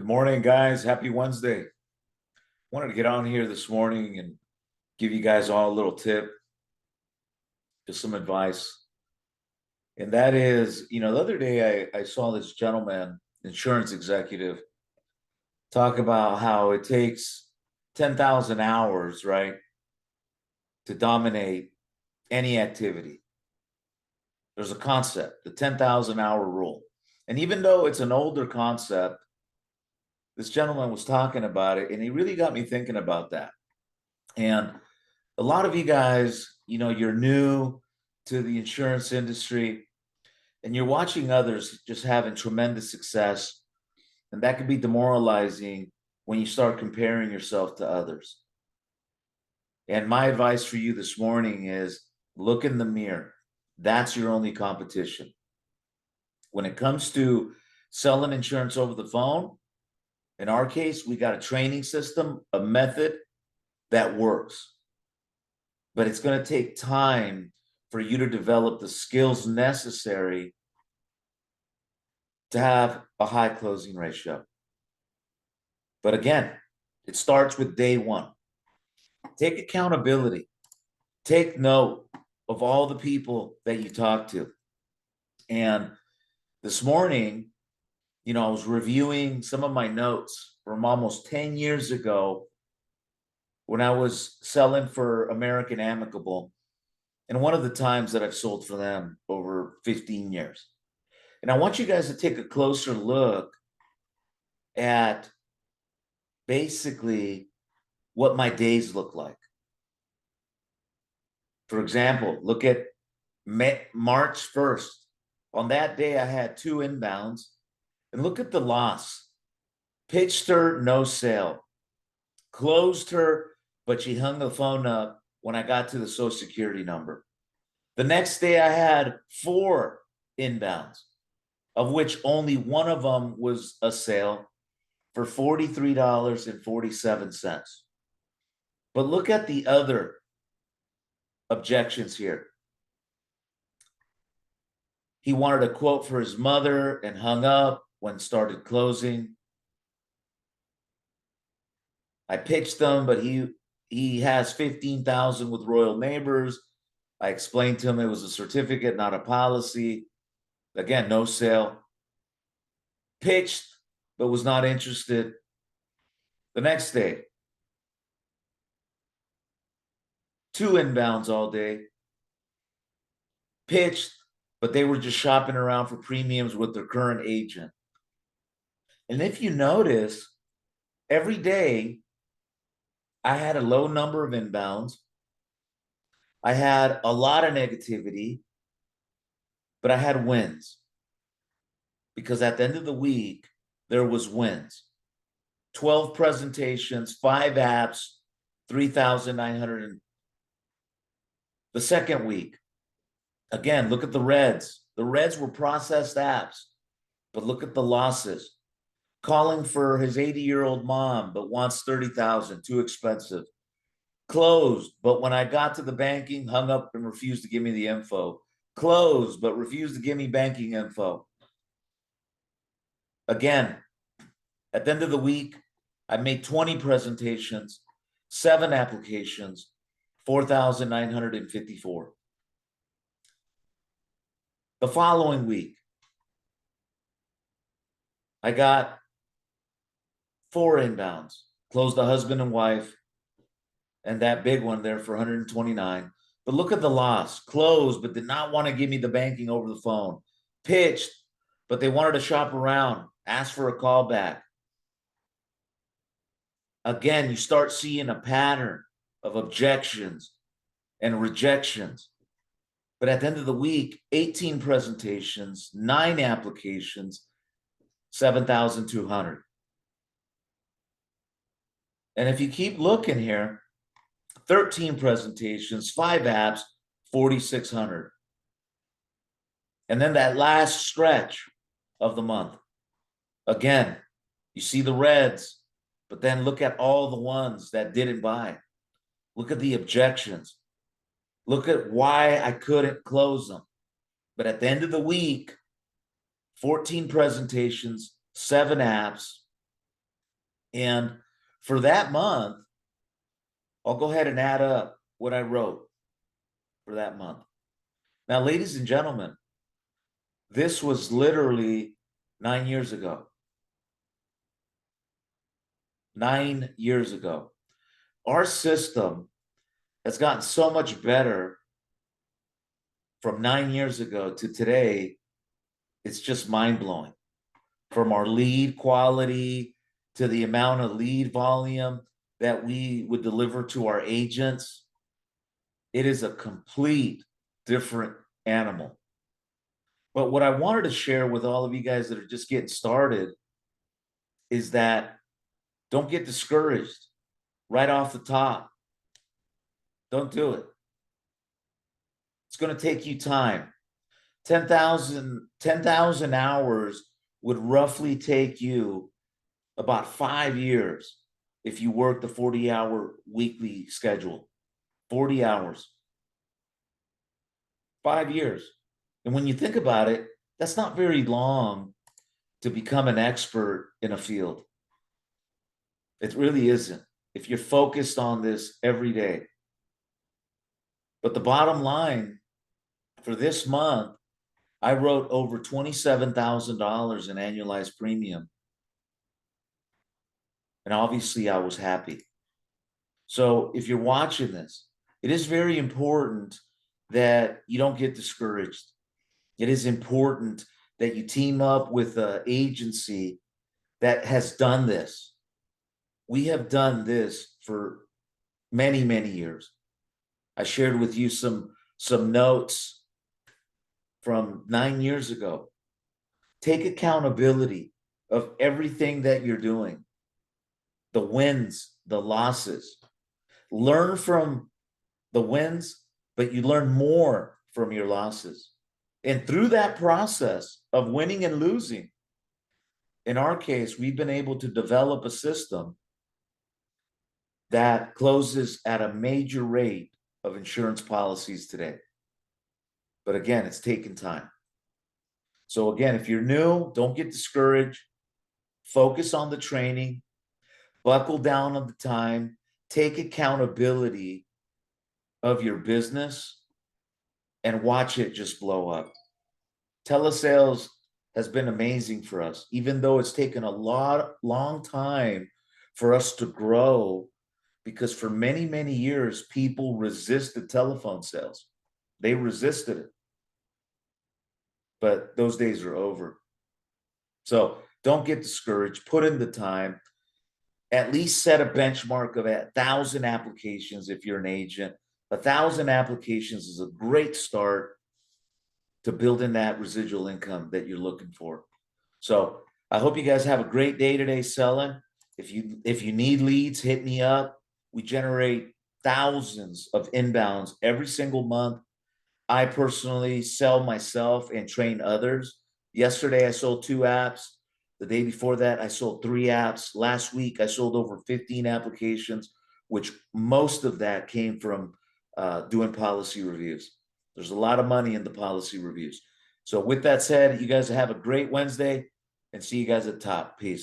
Good morning, guys. Happy Wednesday. Wanted to get on here this morning and give you guys all a little tip, just some advice. And that is, the other day I saw this gentleman, insurance executive, talk about how it takes 10,000 hours, right, to dominate any activity. There's a concept, the 10,000 hour rule. And even though it's an older concept, this gentleman was talking about it, and he really got me thinking about that. And a lot of you guys, you're new to the insurance industry and you're watching others just having tremendous success. And that can be demoralizing when you start comparing yourself to others. And my advice for you this morning is look in the mirror. That's your only competition. When it comes to selling insurance over the phone, in our case, we got a training system, a method that works. But it's going to take time for you to develop the skills necessary to have a high closing ratio. But again, it starts with day one. Take accountability. Take note of all the people that you talk to. And this morning, I was reviewing some of my notes from almost 10 years ago when I was selling for American Amicable, and one of the times that I've sold for them over 15 years. And I want you guys to take a closer look at basically what my days look like. For example, look at March 1st. On that day, I had 2 inbounds, and look at the loss. Pitched her, no sale. Closed her, but she hung the phone up when I got to the Social Security number. The next day, I had 4 inbounds, of which only one of them was a sale for $43.47. But look at the other objections here. He wanted a quote for his mother and hung up when started closing. I pitched them, but he has 15,000 with Royal Neighbors. I explained to him it was a certificate, not a policy. Again, no sale. Pitched, but was not interested. The next day, 2 inbounds all day. Pitched, but they were just shopping around for premiums with their current agent. And if you notice, every day I had a low number of inbounds. I had a lot of negativity, but I had wins. Because at the end of the week, there was wins. 12 presentations, 5 apps, 3,900. The second week, again, look at the reds. The reds were processed apps, but look at the losses. Calling for his 80-year-old mom, but wants 30,000, too expensive. Closed, but when I got to the banking, hung up and refused to give me the info. Closed, but refused to give me banking info. Again, at the end of the week, I made 20 presentations, 7 applications, 4,954. The following week, I got 4 inbounds, closed the husband and wife, and that big one there for 129. But look at the loss. Closed, but did not want to give me the banking over the phone. Pitched, but they wanted to shop around, asked for a call back. Again, you start seeing a pattern of objections and rejections. But at the end of the week, 18 presentations, 9 applications, 7,200. And if you keep looking here, 13 presentations, 5 apps, 4,600. And then that last stretch of the month, again, you see the reds, but then look at all the ones that didn't buy. Look at the objections. Look at why I couldn't close them. But at the end of the week, 14 presentations, 7 apps, And for that month, I'll go ahead and add up what I wrote for that month. Now, ladies and gentlemen, this was literally 9 years ago. 9 years ago. Our system has gotten so much better from 9 years ago to today. It's just mind-blowing. From our lead quality to the amount of lead volume that we would deliver to our agents, it is a complete different animal. But what I wanted to share with all of you guys that are just getting started is that don't get discouraged right off the top. Don't do it. It's going to take you time. 10,000 hours would roughly take you about 5 years if you work the 40-hour weekly schedule. 40 hours. 5 years. And when you think about it, that's not very long to become an expert in a field. It really isn't, if you're focused on this every day. But the bottom line, for this month, I wrote over $27,000 in annualized premium. And obviously I was happy. So if you're watching this, it is very important that you don't get discouraged. It is important that you team up with an agency that has done this. We have done this for many, many years. I shared with you some notes from 9 years ago. Take accountability of everything that you're doing, the wins, the losses. Learn from the wins, but you learn more from your losses. And through that process of winning and losing, in our case, we've been able to develop a system that closes at a major rate of insurance policies today. But again, it's taken time. So again, if you're new, don't get discouraged. Focus on the training, buckle down on the time, take accountability of your business, and watch it just blow up. Telesales has been amazing for us, even though it's taken a long time for us to grow, because for many, many years, people resisted telephone sales. They resisted it. But those days are over. So don't get discouraged. Put in the time. At least set a benchmark of 1,000 applications if you're an agent. 1,000 applications is a great start to building that residual income that you're looking for. So I hope you guys have a great day today selling. If you need leads, hit me up. We generate thousands of inbounds every single month. I personally sell myself and train others. Yesterday, I sold 2 apps. The day before that, I sold 3 apps. Last week, I sold over 15 applications, which most of that came from doing policy reviews. There's a lot of money in the policy reviews. So with that said, you guys have a great Wednesday, and see you guys at the top. Peace.